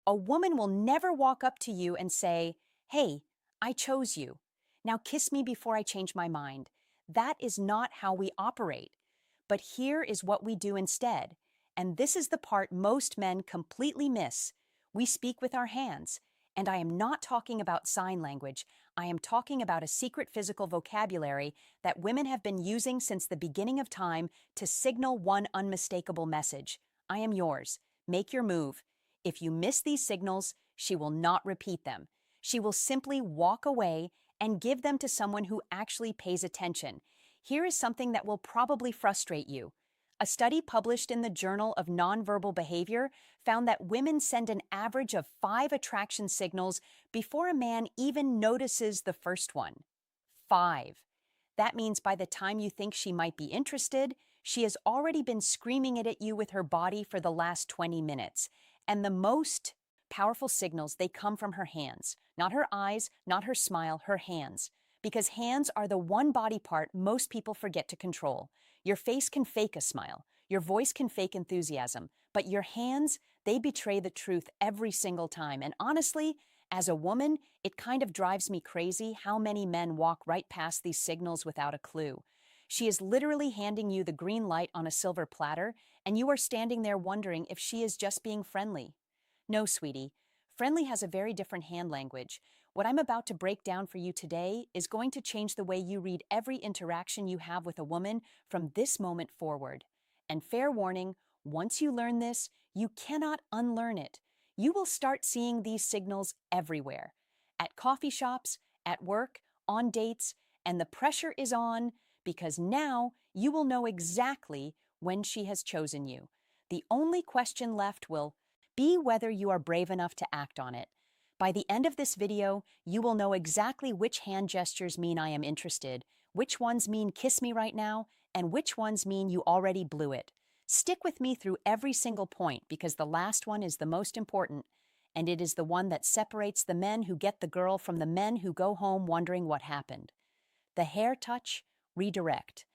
A woman will never walk up to you and say, "Hey, I chose you. Now kiss me before I change my mind." That is not how we operate. But here is what we do instead. And this is the part most men completely miss. We speak with our hands. And I am not talking about sign language. I am talking about a secret physical vocabulary that women have been using since the beginning of time to signal one unmistakable message: I am yours. Make your move. If you miss these signals, she will not repeat them. She will simply walk away and give them to someone who actually pays attention. Here is something that will probably frustrate you. A study published in the Journal of Nonverbal Behavior found that women send an average of 5 attraction signals before a man even notices the first one. 5. That means by the time you think she might be interested, she has already been screaming it at you with her body for the last 20 minutes. And the most powerful signals, they come from her hands. Not her eyes, not her smile, her hands. Because hands are the one body part most people forget to control. Your face can fake a smile. Your voice can fake enthusiasm. But your hands, they betray the truth every single time. And honestly, as a woman, it kind of drives me crazy how many men walk right past these signals without a clue. She is literally handing you the green light on a silver platter, and you are standing there wondering if she is just being friendly. No, sweetie. Friendly has a very different hand language. What I'm about to break down for you today is going to change the way you read every interaction you have with a woman from this moment forward. And fair warning, once you learn this, you cannot unlearn it. You will start seeing these signals everywhere. At coffee shops, at work, on dates, and the pressure is on because now you will know exactly when she has chosen you. The only question left will be whether you are brave enough to act on it. By the end of this video, you will know exactly which hand gestures mean I am interested, which ones mean kiss me right now, and which ones mean you already blew it. Stick with me through every single point because the last one is the most important, and it is the one that separates the men who get the girl from the men who go home wondering what happened. The hair touch, redirect.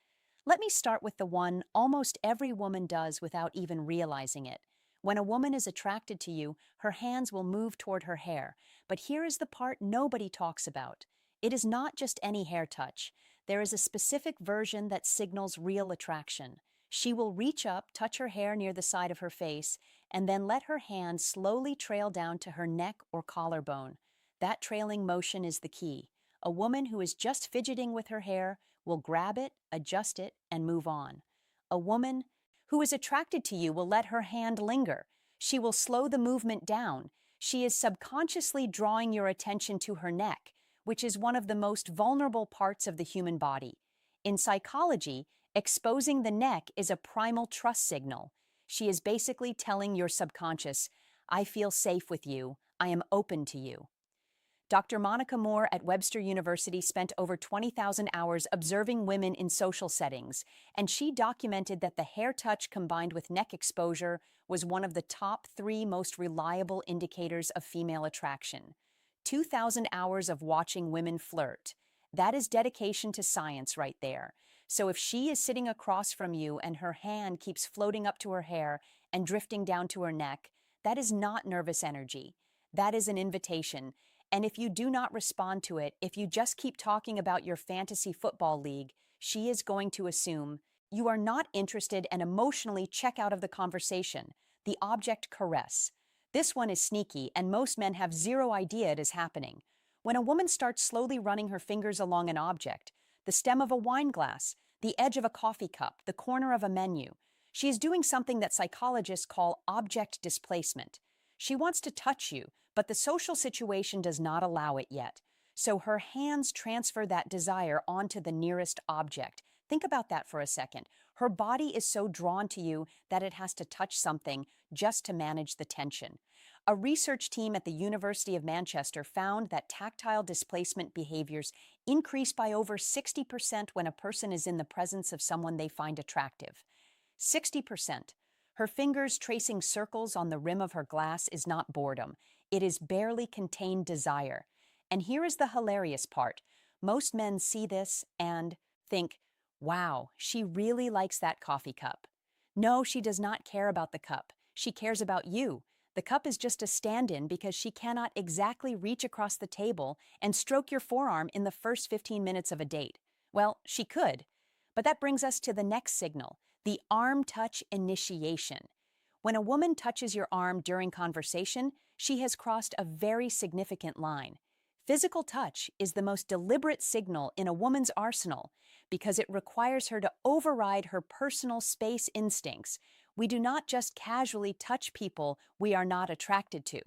Let me start with the one almost every woman does without even realizing it. When a woman is attracted to you, her hands will move toward her hair. But here is the part nobody talks about. It is not just any hair touch. There is a specific version that signals real attraction. She will reach up, touch her hair near the side of her face, and then let her hand slowly trail down to her neck or collarbone. That trailing motion is the key. A woman who is just fidgeting with her hair will grab it, adjust it, and move on. A woman who is attracted to you will let her hand linger. She will slow the movement down. She is subconsciously drawing your attention to her neck, which is one of the most vulnerable parts of the human body. In psychology, exposing the neck is a primal trust signal. She is basically telling your subconscious, I feel safe with you. I am open to you. Dr. Monica Moore at Webster University spent over 20,000 hours observing women in social settings, and she documented that the hair touch combined with neck exposure was one of the top 3 most reliable indicators of female attraction. 2,000 hours of watching women flirt. That is dedication to science right there. So if she is sitting across from you and her hand keeps floating up to her hair and drifting down to her neck, that is not nervous energy. That is an invitation. And if you do not respond to it, if you just keep talking about your fantasy football league, she is going to assume you are not interested and emotionally check out of the conversation. The object caress. This one is sneaky, and most men have zero idea it is happening. When a woman starts slowly running her fingers along an object, the stem of a wine glass, the edge of a coffee cup, the corner of a menu, she is doing something that psychologists call object displacement. She wants to touch you, but the social situation does not allow it yet. So her hands transfer that desire onto the nearest object. Think about that for a second. Her body is so drawn to you that it has to touch something just to manage the tension. A research team at the University of Manchester found that tactile displacement behaviors increase by over 60% when a person is in the presence of someone they find attractive. 60%. Her fingers tracing circles on the rim of her glass is not boredom. It is barely contained desire. And here is the hilarious part. Most men see this and think, wow, she really likes that coffee cup. No, she does not care about the cup. She cares about you. The cup is just a stand-in because she cannot exactly reach across the table and stroke your forearm in the first 15 minutes of a date. Well, she could. But that brings us to the next signal, the arm touch initiation. When a woman touches your arm during conversation, she has crossed a very significant line. Physical touch is the most deliberate signal in a woman's arsenal because it requires her to override her personal space instincts. We do not just casually touch people we are not attracted to.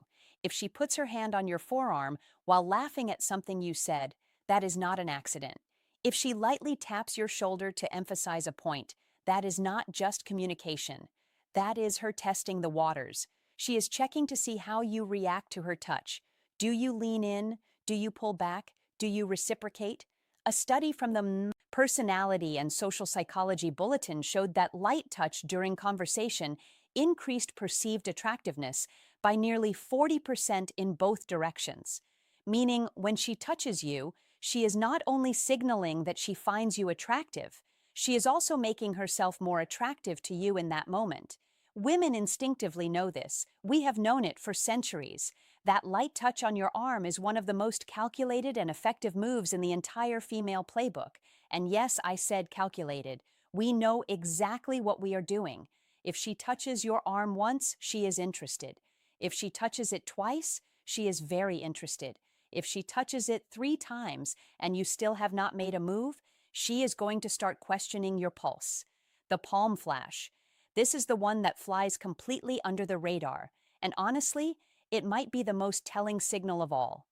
If she puts her hand on your forearm while laughing at something you said, that is not an accident. If she lightly taps your shoulder to emphasize a point, that is not just communication. That is her testing the waters. She is checking to see how you react to her touch. Do you lean in? Do you pull back? Do you reciprocate? A study from the Personality and Social Psychology Bulletin showed that light touch during conversation increased perceived attractiveness by nearly 40% in both directions. Meaning, when she touches you, she is not only signaling that she finds you attractive, she is also making herself more attractive to you in that moment. Women instinctively know this. We have known it for centuries. That light touch on your arm is one of the most calculated and effective moves in the entire female playbook. And yes, I said calculated. We know exactly what we are doing. If she touches your arm once, she is interested. If she touches it twice, she is very interested. If she touches it 3 times and you still have not made a move, she is going to start questioning your pulse. The palm flash. This is the one that flies completely under the radar, and honestly, it might be the most telling signal of all.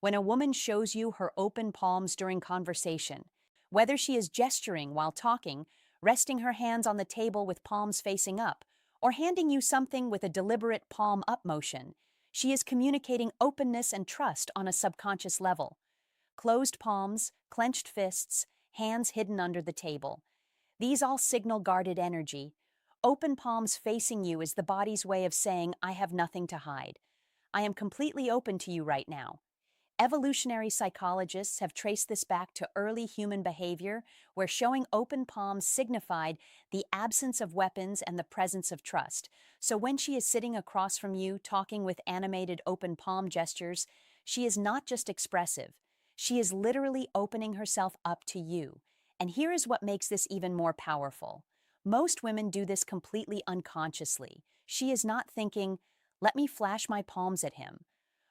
When a woman shows you her open palms during conversation, whether she is gesturing while talking, resting her hands on the table with palms facing up, or handing you something with a deliberate palm up motion, she is communicating openness and trust on a subconscious level. Closed palms, clenched fists, hands hidden under the table. These all signal guarded energy. Open palms facing you is the body's way of saying, I have nothing to hide. I am completely open to you right now. Evolutionary psychologists have traced this back to early human behavior, where showing open palms signified the absence of weapons and the presence of trust. So when she is sitting across from you, talking with animated open palm gestures, she is not just expressive. She is literally opening herself up to you. And here is what makes this even more powerful. Most women do this completely unconsciously. She is not thinking, let me flash my palms at him.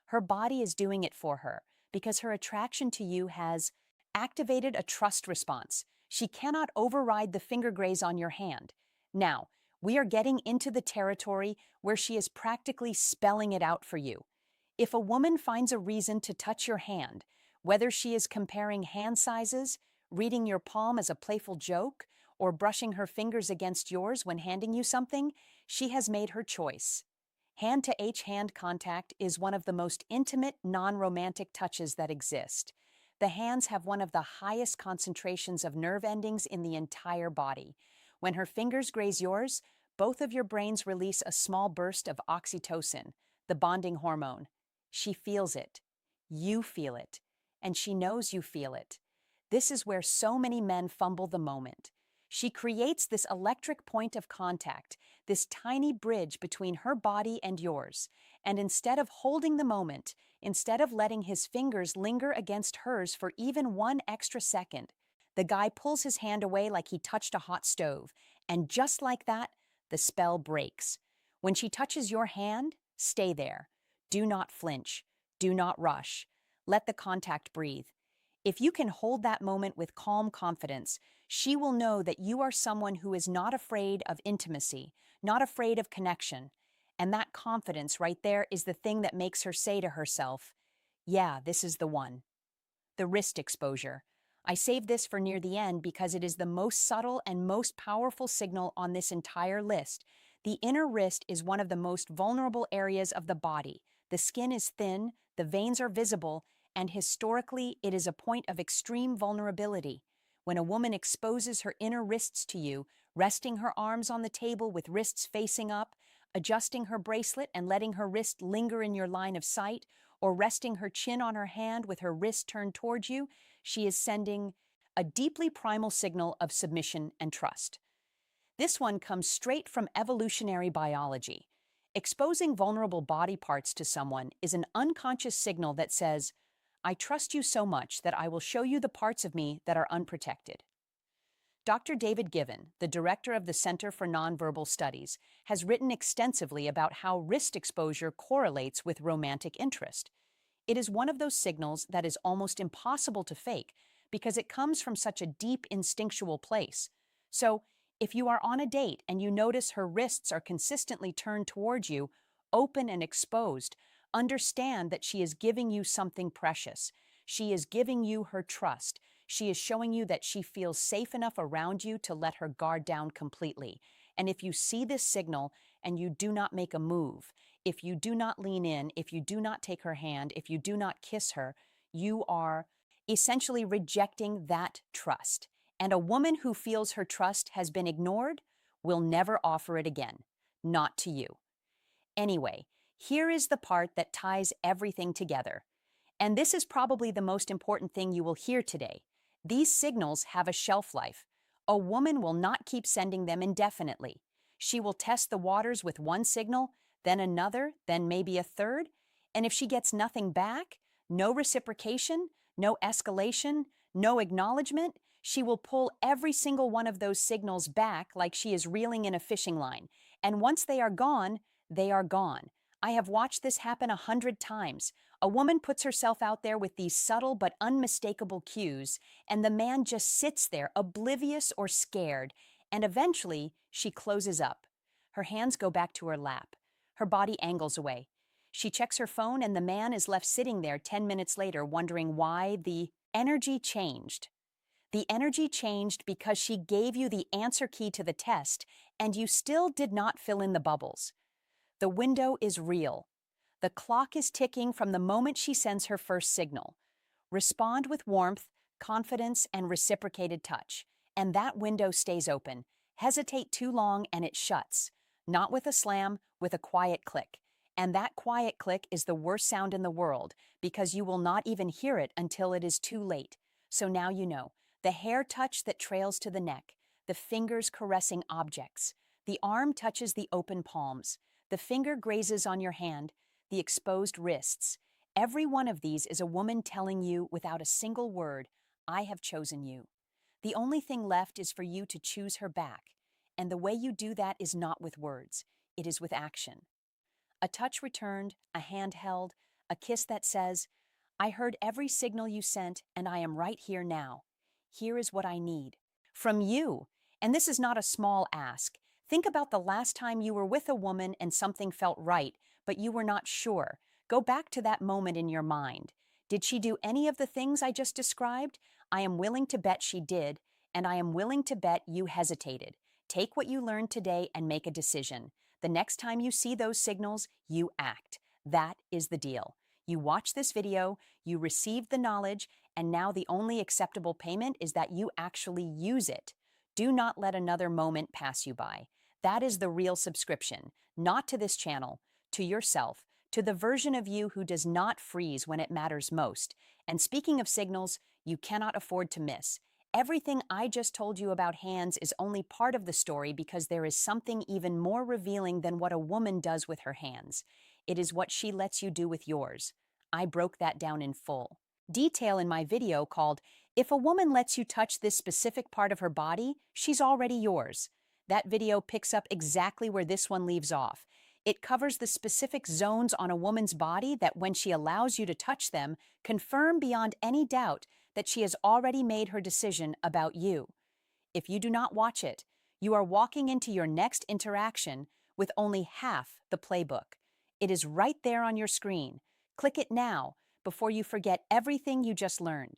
Her body is doing it for her because her attraction to you has activated a trust response. She cannot override the finger graze on your hand. Now, we are getting into the territory where she is practically spelling it out for you. If a woman finds a reason to touch your hand, whether she is comparing hand sizes, reading your palm as a playful joke, or brushing her fingers against yours when handing you something, she has made her choice. Hand-to-H hand contact is one of the most intimate, non-romantic touches that exist. The hands have one of the highest concentrations of nerve endings in the entire body. When her fingers graze yours, both of your brains release a small burst of oxytocin, the bonding hormone. She feels it. You feel it. And she knows you feel it. This is where so many men fumble the moment. She creates this electric point of contact, this tiny bridge between her body and yours. And instead of holding the moment, instead of letting his fingers linger against hers for even 1 extra second, the guy pulls his hand away like he touched a hot stove. And just like that, the spell breaks. When she touches your hand, stay there. Do not flinch. Do not rush. Let the contact breathe. If you can hold that moment with calm confidence, she will know that you are someone who is not afraid of intimacy, not afraid of connection. And that confidence right there is the thing that makes her say to herself, yeah, this is the one. The wrist exposure. I saved this for near the end because it is the most subtle and most powerful signal on this entire list. The inner wrist is one of the most vulnerable areas of the body. The skin is thin, the veins are visible, and historically, it is a point of extreme vulnerability. When a woman exposes her inner wrists to you, resting her arms on the table with wrists facing up, adjusting her bracelet and letting her wrist linger in your line of sight, or resting her chin on her hand with her wrist turned towards you, she is sending a deeply primal signal of submission and trust. This one comes straight from evolutionary biology. Exposing vulnerable body parts to someone is an unconscious signal that says, I trust you so much that I will show you the parts of me that are unprotected. Dr. David Given, the director of the Center for Nonverbal Studies, has written extensively about how wrist exposure correlates with romantic interest. It is one of those signals that is almost impossible to fake because it comes from such a deep instinctual place. So, if you are on a date and you notice her wrists are consistently turned towards you, open and exposed, understand that she is giving you something precious. She is giving you her trust. She is showing you that she feels safe enough around you to let her guard down completely. And if you see this signal and you do not make a move, if you do not lean in, if you do not take her hand, if you do not kiss her, you are essentially rejecting that trust. And a woman who feels her trust has been ignored will never offer it again. Not to you. Anyway, here is the part that ties everything together. And this is probably the most important thing you will hear today. These signals have a shelf life. A woman will not keep sending them indefinitely. She will test the waters with one signal, then another, then maybe a third. And if she gets nothing back, no reciprocation, no escalation, no acknowledgement, she will pull every single one of those signals back like she is reeling in a fishing line. And once they are gone, they are gone. I have watched this happen 100 times. A woman puts herself out there with these subtle but unmistakable cues, and the man just sits there, oblivious or scared, and eventually she closes up. Her hands go back to her lap. Her body angles away. She checks her phone, and the man is left sitting there 10 minutes later wondering why the energy changed. The energy changed because she gave you the answer key to the test, and you still did not fill in the bubbles. The window is real. The clock is ticking from the moment she sends her first signal. Respond with warmth, confidence, and reciprocated touch, and that window stays open. Hesitate too long and it shuts. Not with a slam, with a quiet click. And that quiet click is the worst sound in the world because you will not even hear it until it is too late. So now you know. The hair touch that trails to the neck, the fingers caressing objects, the arm touches the open palms, the finger grazes on your hand, the exposed wrists. Every one of these is a woman telling you without a single word, I have chosen you. The only thing left is for you to choose her back. And the way you do that is not with words, it is with action. A touch returned, a hand held, a kiss that says, I heard every signal you sent and I am right here now. Here is what I need. From you. And this is not a small ask. Think about the last time you were with a woman and something felt right, but you were not sure. Go back to that moment in your mind. Did she do any of the things I just described? I am willing to bet she did, and I am willing to bet you hesitated. Take what you learned today and make a decision. The next time you see those signals, you act. That is the deal. You watch this video, you received the knowledge, and now the only acceptable payment is that you actually use it. Do not let another moment pass you by. That is the real subscription, not to this channel, to yourself, to the version of you who does not freeze when it matters most. And speaking of signals, you cannot afford to miss. Everything I just told you about hands is only part of the story because there is something even more revealing than what a woman does with her hands. It is what she lets you do with yours. I broke that down in full detail in my video called, If a Woman Lets You Touch This Specific Part of Her Body, She's Already Yours. That video picks up exactly where this one leaves off. It covers the specific zones on a woman's body that when she allows you to touch them, confirm beyond any doubt that she has already made her decision about you. If you do not watch it, you are walking into your next interaction with only half the playbook. It is right there on your screen. Click it now before you forget everything you just learned.